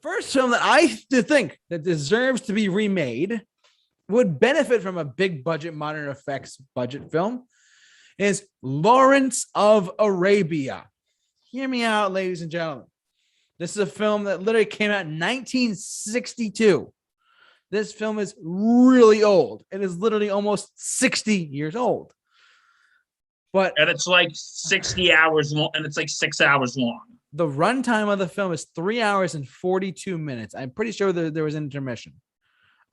first film that I think that deserves to be remade, would benefit from a big budget modern effects budget film, is Lawrence of Arabia. Hear me out, ladies and gentlemen. This is a film that literally came out in 1962. This film is really old. It is literally almost 60 years old. And it's like 60 hours long, and it's like 6 hours long. The runtime of the film is 3 hours and 42 minutes. I'm pretty sure there was intermission.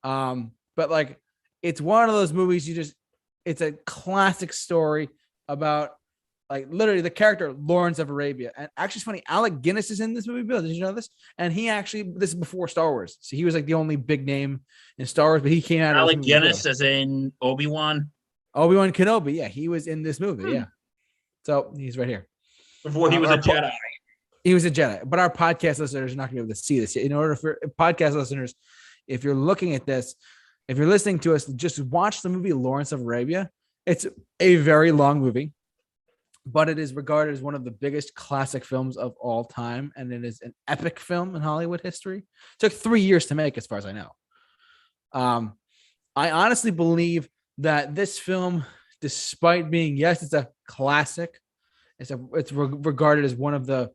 But like, it's one of those movies it's a classic story about like literally the character Lawrence of Arabia. And actually, it's funny, Alec Guinness is in this movie, Bill. Did you know this? And this is before Star Wars. So he was like the only big name in Star Wars, but he came out. Alec Guinness as in Obi-Wan Kenobi. Yeah, he was in this movie. Yeah. So he's right here. Before he was a Jedi. He was a Jedi, but our podcast listeners are not going to be able to see this. In order for podcast listeners, if you're looking at this, if you're listening to us, just watch the movie Lawrence of Arabia. It's a very long movie, but it is regarded as one of the biggest classic films of all time, and it is an epic film in Hollywood history. It took 3 years to make, as far as I know. I honestly believe that this film, despite being, yes, it's a classic, it's regarded as one of the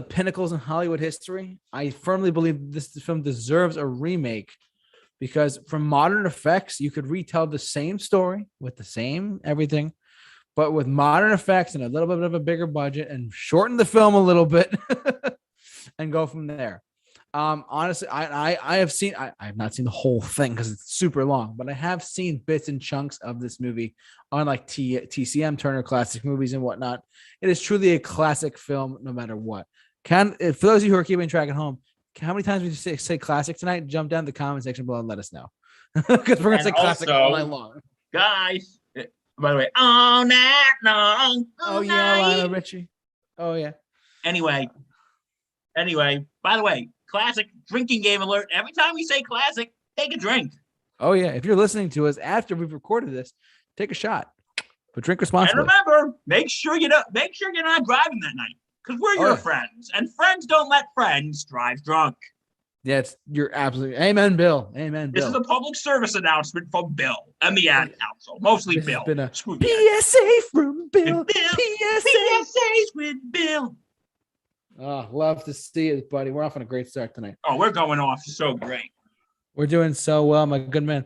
pinnacles in Hollywood history. I firmly believe this film deserves a remake, because from modern effects, you could retell the same story with the same everything, but with modern effects and a little bit of a bigger budget, and shorten the film a little bit and go from there. Honestly, I have not seen the whole thing because it's super long, but I have seen bits and chunks of this movie on like TCM, Turner Classic Movies and whatnot. It is truly a classic film, no matter what. For those of you who are keeping track at home, how many times did you say classic tonight? Jump down to the comment section below and let us know, because we're gonna say classic all night long, guys. By the way, all night long. Oh yeah, Lionel Richie. Oh yeah. Anyway. By the way, classic drinking game alert. Every time we say classic, take a drink. Oh yeah. If you're listening to us after we've recorded this, take a shot, but drink responsibly. And remember, make sure you're not driving that night, because we're your friends, and friends don't let friends drive drunk. Yeah, you're absolutely amen, Bill. Amen, Bill. This is a public service announcement from Bill and the ad council, mostly this Bill. Has been a PSA from Bill. PSAs with Bill. Oh, love to see it, buddy. We're off on a great start tonight. Oh, we're going off so great. We're doing so well, my good man.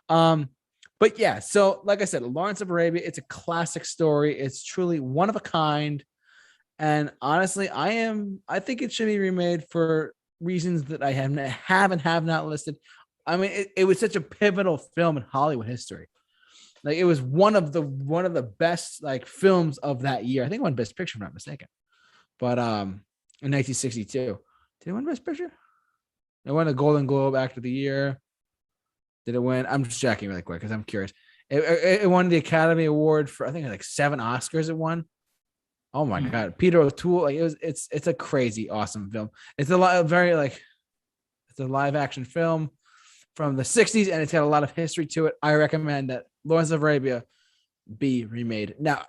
But yeah, so like I said, Lawrence of Arabia, it's a classic story. It's truly one of a kind. And honestly, I think it should be remade for reasons that I have not listed. I mean, it was such a pivotal film in Hollywood history. Like, it was one of the best like films of that year. I think it won Best Picture, if I'm not mistaken. But in 1962, did it win Best Picture? It won the Golden Globe Actor of the Year. Did it win? I'm just checking really quick because I'm curious. It won the Academy Award for, I think, like 7 Oscars. It won. Oh my God, Peter O'Toole! Like, it's a crazy awesome film. It's a live action film from the 60s, and it's got a lot of history to it. I recommend that Lawrence of Arabia be remade. Now,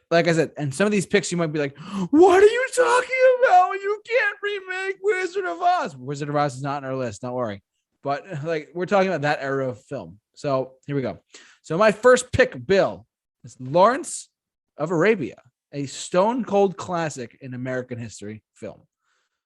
like I said, and some of these picks you might be like, what are you talking about? You can't remake Wizard of Oz. Wizard of Oz is not on our list. Don't worry. But like, we're talking about that era of film. So here we go. So my first pick, Bill, is Lawrence of Arabia, a stone cold classic in American history film.